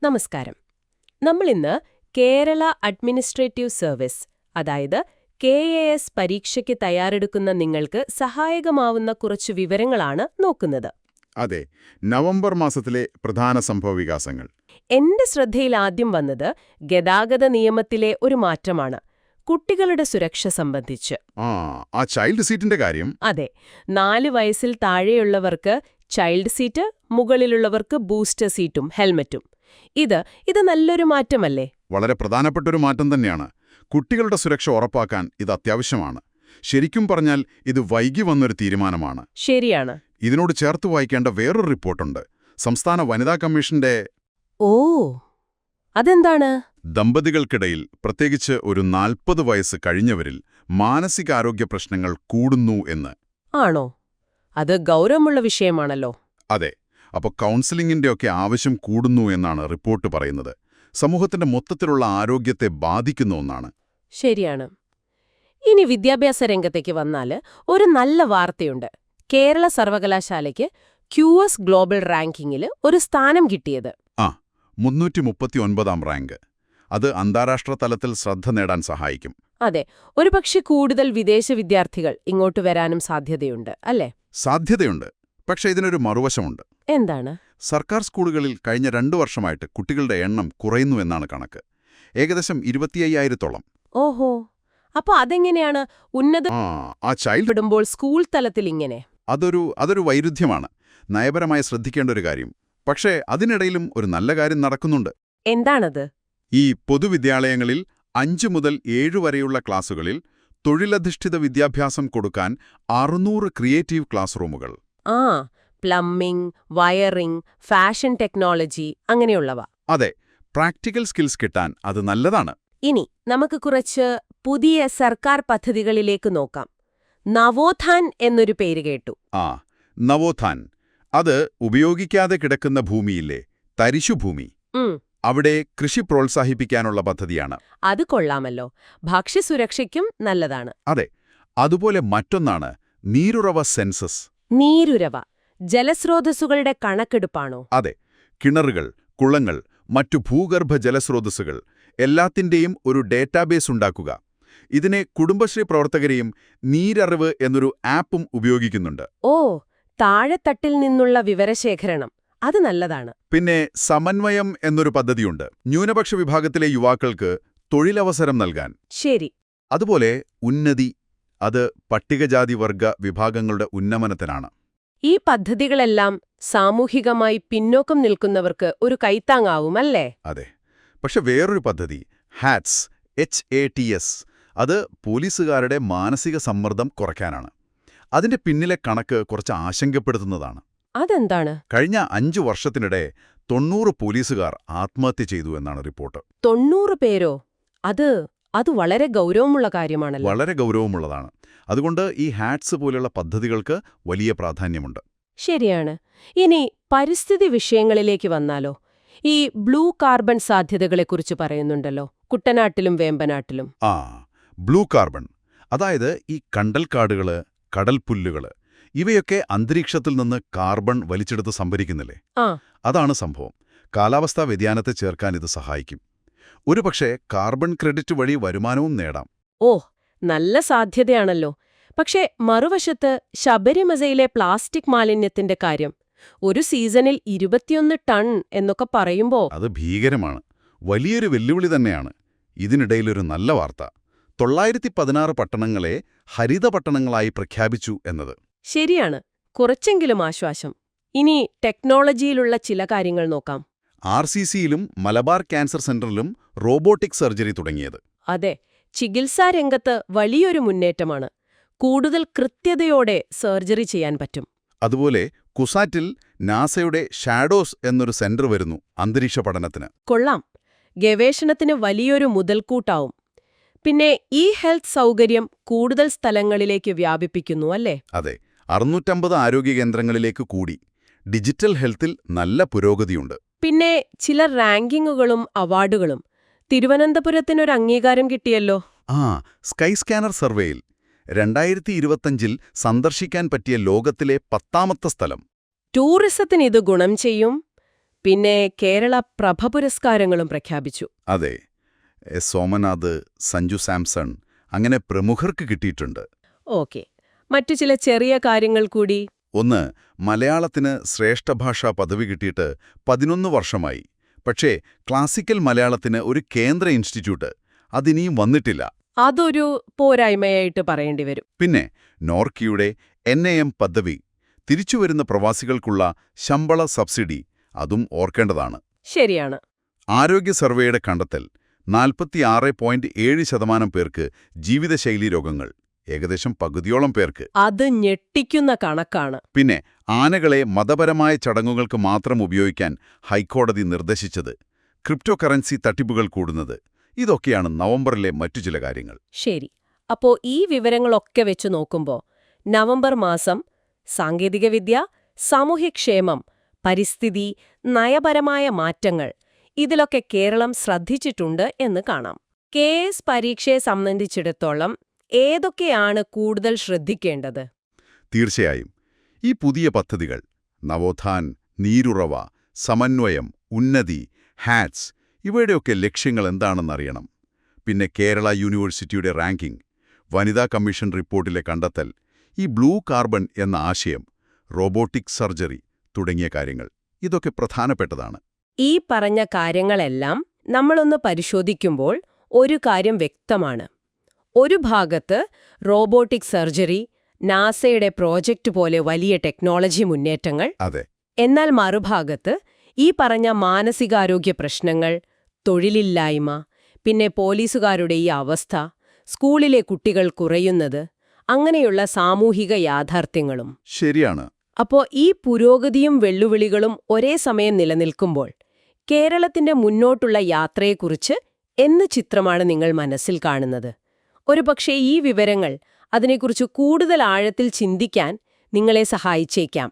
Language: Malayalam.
നമസ്കാരം. നമ്മളിന്ന് കേരള അഡ്മിനിസ്ട്രേറ്റീവ് സർവീസ്, അതായത് KAS പരീക്ഷയ്ക്ക് തയ്യാറെടുക്കുന്ന നിങ്ങൾക്ക് സഹായകമാവുന്ന കുറച്ചു വിവരങ്ങളാണ് നോക്കുന്നത്. അതെ, നവംബർ മാസത്തിലെ പ്രധാന സംഭവവികാസങ്ങൾ. എന്റെ ശ്രദ്ധയിൽ ആദ്യം വന്നത് ഗതാഗത നിയമത്തിലെ ഒരു മാറ്റമാണ്, കുട്ടികളുടെ സുരക്ഷ സംബന്ധിച്ച്. ആ ചൈൽഡ് സീറ്റിന്റെ കാര്യം. അതെ, 4 വയസ്സിൽ താഴെയുള്ളവർക്ക് ചൈൽഡ് സീറ്റ്, മുകളിലുള്ളവർക്ക് ബൂസ്റ്റർ സീറ്റും ഹെൽമറ്റും. ഇത് നല്ലൊരു മാറ്റമല്ലേ? വളരെ പ്രധാനപ്പെട്ടൊരു മാറ്റം തന്നെയാണ്. കുട്ടികളുടെ സുരക്ഷ ഉറപ്പാക്കാൻ ഇത് അത്യാവശ്യമാണ്. ശരിക്കും പറഞ്ഞാൽ ഇത് വൈകി വന്നൊരു തീരുമാനമാണ്. ശരിയാണ്. ഇതിനോട് ചേർത്ത് വായിക്കേണ്ട വേറൊരു റിപ്പോർട്ടുണ്ട്. സംസ്ഥാന വനിതാ കമ്മീഷന്റെ. ഓ, അതെന്താണ്? ദമ്പതികൾക്കിടയിൽ, പ്രത്യേകിച്ച് ഒരു 40 വയസ്സ് കഴിഞ്ഞവരിൽ മാനസികാരോഗ്യ പ്രശ്നങ്ങൾ കൂടുന്നു എന്ന്. ആണോ? അത് ഗൗരവമുള്ള വിഷയമാണല്ലോ. അതെ, അപ്പോൾ കൗൺസിലിംഗിന്റെയൊക്കെ ആവശ്യം കൂടുന്നു എന്നാണ് റിപ്പോർട്ട് പറയുന്നത്. സമൂഹത്തിന്റെ മൊത്തത്തിലുള്ള ആരോഗ്യത്തെ ബാധിക്കുന്ന ഒന്നാണ്. ശരിയാണ്. ഇനി വിദ്യാഭ്യാസ രംഗത്തേക്ക് വന്നാൽ ഒരു നല്ല വാർത്തയുണ്ട്. കേരള സർവകലാശാലയ്ക്ക് QS ഗ്ലോബൽ റാങ്കിങ്ങിൽ ഒരു സ്ഥാനം കിട്ടിയത്. 339ാം റാങ്ക്. അത് അന്താരാഷ്ട്ര തലത്തിൽ ശ്രദ്ധ നേടാൻ സഹായിക്കും. അതെ, ഒരുപക്ഷെ കൂടുതൽ വിദേശ വിദ്യാർത്ഥികൾ ഇങ്ങോട്ട് വരാനും സാധ്യതയുണ്ട്, അല്ലേ? സാധ്യതയുണ്ട്. പക്ഷേ ഇതിനൊരു മറുവശമുണ്ട്. എന്താണ്? സർക്കാർ സ്കൂളുകളിൽ കഴിഞ്ഞ 2 വർഷമായിട്ട് കുട്ടികളുടെ എണ്ണം കുറയുന്നുവെന്നാണ് കണക്ക്. ഏകദേശം 25,000-ഓളം. ഓഹോ, അപ്പൊ അതെങ്ങനെയാണ് ആ ചൈൽഡ് വിടുമ്പോൾ സ്കൂൾ തലത്തിൽ ഇങ്ങനെ? അതൊരു വൈരുദ്ധ്യമാണ്, നയപരമായി ശ്രദ്ധിക്കേണ്ട ഒരു കാര്യം. പക്ഷേ അതിനിടയിലും ഒരു നല്ല കാര്യം നടക്കുന്നുണ്ട്. എന്താണത്? ഈ പൊതുവിദ്യാലയങ്ങളിൽ 5 മുതൽ 7 വരെയുള്ള ക്ലാസുകളിൽ തൊഴിലധിഷ്ഠിത വിദ്യാഭ്യാസം കൊടുക്കാൻ 600 ക്രിയേറ്റീവ് ക്ലാസ് റൂമുകൾ. പ്ലംബിംഗ്, വയറിംഗ്, ഫാഷൻ ടെക്നോളജി, അങ്ങനെയുള്ളവ. അതെ, പ്രാക്ടിക്കൽ സ്കിൽസ് കിട്ടാൻ അത് നല്ലതാണ്. ഇനി നമുക്ക് കുറച്ച് പുതിയ സർക്കാർ പദ്ധതികളിലേക്ക് നോക്കാം. നവോത്ഥാൻ എന്നൊരു പേര് കേട്ടു. നവോത്ഥാൻ. അത് ഉപയോഗിക്കാതെ കിടക്കുന്ന ഭൂമിയില്ലേ, തരിശുഭൂമി, അവിടെ കൃഷി പ്രോത്സാഹിപ്പിക്കാനുള്ള പദ്ധതിയാണ്. അത് കൊള്ളാമല്ലോ, ഭക്ഷ്യസുരക്ഷയ്ക്കും നല്ലതാണ്. അതെ, അതുപോലെ മറ്റൊന്നാണ് നീരുറവ സെൻസസ്. നീരുറവ ജലസ്രോതസ്സുകളുടെ കണക്കെടുപ്പാണോ? അതെ, കിണറുകൾ, കുളങ്ങൾ, മറ്റു ഭൂഗർഭ ജലസ്രോതസ്സുകൾ എല്ലാത്തിന്റെയും ഒരു ഡേറ്റാബേസ് ഉണ്ടാക്കുക. ഇതിനെ കുടുംബശ്രീ പ്രവർത്തകരെയും നീരറിവ് എന്നൊരു ആപ്പും ഉപയോഗിക്കുന്നുണ്ട്. ഓ, താഴെത്തട്ടിൽ നിന്നുള്ള വിവരശേഖരണം, അത് നല്ലതാണ്. പിന്നെ സമന്വയം എന്നൊരു പദ്ധതിയുണ്ട്, ന്യൂനപക്ഷ വിഭാഗത്തിലെ യുവാക്കൾക്ക് തൊഴിലവസരം നൽകാൻ. ശരി. അതുപോലെ ഉന്നതി, അത് പട്ടികജാതി വർഗ വിഭാഗങ്ങളുടെ ഉന്നമനത്തിനാണ്. ഈ പദ്ധതികളെല്ലാം സാമൂഹികമായി പിന്നോക്കം നിൽക്കുന്നവർക്ക് ഒരു കൈത്താങ്ങാവുമല്ലേ? അതെ. പക്ഷെ വേറൊരു പദ്ധതി, HATS, അത് പോലീസുകാരുടെ മാനസിക സമ്മർദ്ദം കുറയ്ക്കാനാണ്. അതിന്റെ പിന്നിലെ കണക്ക് കുറച്ച് ആശങ്കപ്പെടുത്തുന്നതാണ്. അതെന്താണ്? കഴിഞ്ഞ 5 വർഷത്തിനിടെ 90 പോലീസുകാർ ആത്മഹത്യ ചെയ്തു എന്നാണ് റിപ്പോർട്ട്. 90 പേരോ? അത് വളരെ ഗൗരവമുള്ള കാര്യമാണല്ലോ. വളരെ ഗൗരവമുള്ളതാണ്. അതുകൊണ്ട് ഈ ഹാറ്റ്സ് പോലുള്ള പദ്ധതികൾക്ക് വലിയ പ്രാധാന്യമുണ്ട്. ശരിയാണ്. ഇനി പരിസ്ഥിതി വിഷയങ്ങളിലേക്ക് വന്നാലോ? ഈ ബ്ലൂ കാർബൺ സാധ്യതകളെക്കുറിച്ച് പറയുന്നുണ്ടല്ലോ, കുട്ടനാട്ടിലും വേമ്പനാട്ടിലും. ബ്ലൂ കാർബൺ, അതായത് ഈ കണ്ടൽക്കാടുകള്, കടൽപ്പുല്ലുകള്, ഇവയൊക്കെ അന്തരീക്ഷത്തിൽ നിന്ന് കാർബൺ വലിച്ചെടുത്ത് സംഭരിക്കുന്നില്ലേ? അതാണ് സംഭവം. കാലാവസ്ഥാ വ്യതിയാനത്തെ ചേർക്കാൻ ഇത് സഹായിക്കും. ഒരുപക്ഷെ കാർബൺ ക്രെഡിറ്റ് വഴി വരുമാനവും നേടാം. ഓ, നല്ല സാധ്യതയാണല്ലോ. പക്ഷേ മറുവശത്ത് ശബരിമലയിലെ പ്ലാസ്റ്റിക് മാലിന്യത്തിന്റെ കാര്യം, ഒരു സീസണിൽ 21 ടൺ എന്നൊക്കെ പറയുമ്പോ അത് ഭീകരമാണ്. വലിയൊരു വെല്ലുവിളി തന്നെയാണ്. ഇതിനിടയിലൊരു നല്ല വാർത്ത, 916 പട്ടണങ്ങളെ ഹരിത പട്ടണങ്ങളായി പ്രഖ്യാപിച്ചു എന്നത്. ശരിയാണ്, കുറച്ചെങ്കിലും ആശ്വാസം. ഇനി ടെക്നോളജിയിലുള്ള ചില കാര്യങ്ങൾ നോക്കാം. RCCയിലും മലബാർ ക്യാൻസർ സെന്ററിലും റോബോട്ടിക് സർജറി തുടങ്ങിയത്. അതെ, ചികിത്സാരംഗത്ത് വലിയൊരു മുന്നേറ്റമാണ്. കൂടുതൽ കൃത്യതയോടെ സർജറി ചെയ്യാൻ പറ്റും. അതുപോലെ കുസാറ്റിൽ നാസയുടെ ഷാഡോസ് എന്നൊരു സെന്റർ വരുന്നു അന്തരീക്ഷ പഠനത്തിന്. കൊള്ളാം, ഗവേഷണത്തിന് വലിയൊരു മുതൽക്കൂട്ടാവും. പിന്നെ ഈ ഹെൽത്ത് സൗകര്യം കൂടുതൽ സ്ഥലങ്ങളിലേക്ക് വ്യാപിപ്പിക്കുന്നു, അല്ലേ? അതെ, 650 ആരോഗ്യ കേന്ദ്രങ്ങളിലേക്ക് കൂടി. ഡിജിറ്റൽ ഹെൽത്തിൽ നല്ല പുരോഗതിയുണ്ട്. പിന്നെ ചില റാങ്കിങ്ങുകളും അവാർഡുകളും. തിരുവനന്തപുരത്തിനൊരു അംഗീകാരം കിട്ടിയല്ലോ. സ്കൈ സ്കാനർ സർവേയിൽ 2025-ൽ സന്ദർശിക്കാൻ പറ്റിയ ലോകത്തിലെ 10ാമത്തെ സ്ഥലം. ടൂറിസത്തിന് ഇത് ഗുണം ചെയ്യും. പിന്നെ കേരള പ്രഭ പുരസ്കാരങ്ങളും പ്രഖ്യാപിച്ചു. അതെ, എസ് സോമനാഥ്, സഞ്ജു സാംസൺ അങ്ങനെ പ്രമുഖർക്ക് കിട്ടിയിട്ടുണ്ട്. ഓക്കെ, മറ്റു ചില ചെറിയ കാര്യങ്ങൾ കൂടി. ഒന്ന്, മലയാളത്തിന് ശ്രേഷ്ഠഭാഷാ പദവി കിട്ടിയിട്ട് 11 വർഷമായി. പക്ഷേ ക്ലാസിക്കൽ മലയാളത്തിന് ഒരു കേന്ദ്ര ഇൻസ്റ്റിറ്റ്യൂട്ട് അതിനിയും വന്നിട്ടില്ല. അതൊരു പോരായ്മയായിട്ട് പറയേണ്ടി വരും. പിന്നെ നോർക്കിയുടെ NAM പദവി, തിരിച്ചുവരുന്ന പ്രവാസികൾക്കുള്ള ശമ്പള സബ്സിഡി, അതും ഓർക്കേണ്ടതാണ്. ശരിയാണ്. ആരോഗ്യ സർവേയുടെ കണ്ടെത്തൽ 46.7% പേർക്ക് ജീവിതശൈലീ രോഗങ്ങൾ, ഏകദേശം പകുതിയോളം പേർക്ക്. അത് ഞെട്ടിക്കുന്ന കണക്കാണ്. പിന്നെ ആനകളെ മതപരമായ ചടങ്ങുകൾക്ക് മാത്രം ഉപയോഗിക്കാൻ ഹൈക്കോടതി നിർദ്ദേശിച്ചത്, ക്രിപ്റ്റോ കറൻസി തട്ടിപ്പുകൾ കൂടുന്നത്, ഇതൊക്കെയാണ് നവംബറിലെ മറ്റു ചില കാര്യങ്ങൾ. ശരി. അപ്പോ ഈ വിവരങ്ങളൊക്കെ വെച്ച് നോക്കുമ്പോൾ നവംബർ മാസം സാങ്കേതികവിദ്യ, സാമൂഹ്യക്ഷേമം, പരിസ്ഥിതി, നയപരമായ മാറ്റങ്ങൾ, ഇതിലൊക്കെ കേരളം ശ്രദ്ധിച്ചിട്ടുണ്ട് എന്ന് കാണാം. KS പരീക്ഷയെ സംബന്ധിച്ചിടത്തോളം ഏതൊക്കെയാണ് കൂടുതൽ ശ്രദ്ധിക്കേണ്ടത്? തീർച്ചയായും ഈ പുതിയ പദ്ധതികൾ നവോത്ഥാൻ, നീരുറവ, സമന്വയം, ഉന്നതി, ഹാറ്റ്സ്, ഇവയുടെയൊക്കെ ലക്ഷ്യങ്ങൾ എന്താണെന്നറിയണം. പിന്നെ കേരള യൂണിവേഴ്സിറ്റിയുടെ റാങ്കിംഗ്, വനിതാ കമ്മീഷൻ റിപ്പോർട്ടിലെ കണ്ടെത്തൽ, ഈ ബ്ലൂ കാർബൺ എന്ന ആശയം, റോബോട്ടിക് സർജറി തുടങ്ങിയ കാര്യങ്ങൾ, ഇതൊക്കെ പ്രധാനപ്പെട്ടതാണ്. ഈ പറഞ്ഞ കാര്യങ്ങളെല്ലാം നമ്മളൊന്ന് പരിശോധിക്കുമ്പോൾ ഒരു കാര്യം വ്യക്തമാണ്. ഒരു ഭാഗത്ത് റോബോട്ടിക് സർജറി, നാസയുടെ പ്രോജക്റ്റ് പോലെ വലിയ ടെക്നോളജി മുന്നേറ്റങ്ങൾ. അതെ. എന്നാൽ മറുഭാഗത്ത് ഈ പറഞ്ഞ മാനസികാരോഗ്യ പ്രശ്നങ്ങൾ, തൊഴിലില്ലായ്മ, പിന്നെ പോലീസുകാരുടെ ഈ അവസ്ഥ, സ്കൂളിലെ കുട്ടികൾ കുറയുന്നത്, അങ്ങനെയുള്ള സാമൂഹിക യാഥാർത്ഥ്യങ്ങളും. ശരിയാണ്. അപ്പോ ഈ പുരോഗതിയും വെല്ലുവിളികളും ഒരേ സമയം നിലനിൽക്കുമ്പോൾ കേരളത്തിന്റെ മുന്നോട്ടുള്ള യാത്രയെക്കുറിച്ച് എന്ത് ചിത്രമാണ് നിങ്ങൾ മനസ്സിൽ കാണുന്നത്? ഒരുപക്ഷേ ഈ വിവരങ്ങൾ അതിനെക്കുറിച്ച് കൂടുതൽ ആഴത്തിൽ ചിന്തിക്കാൻ നിങ്ങളെ സഹായിച്ചേക്കാം.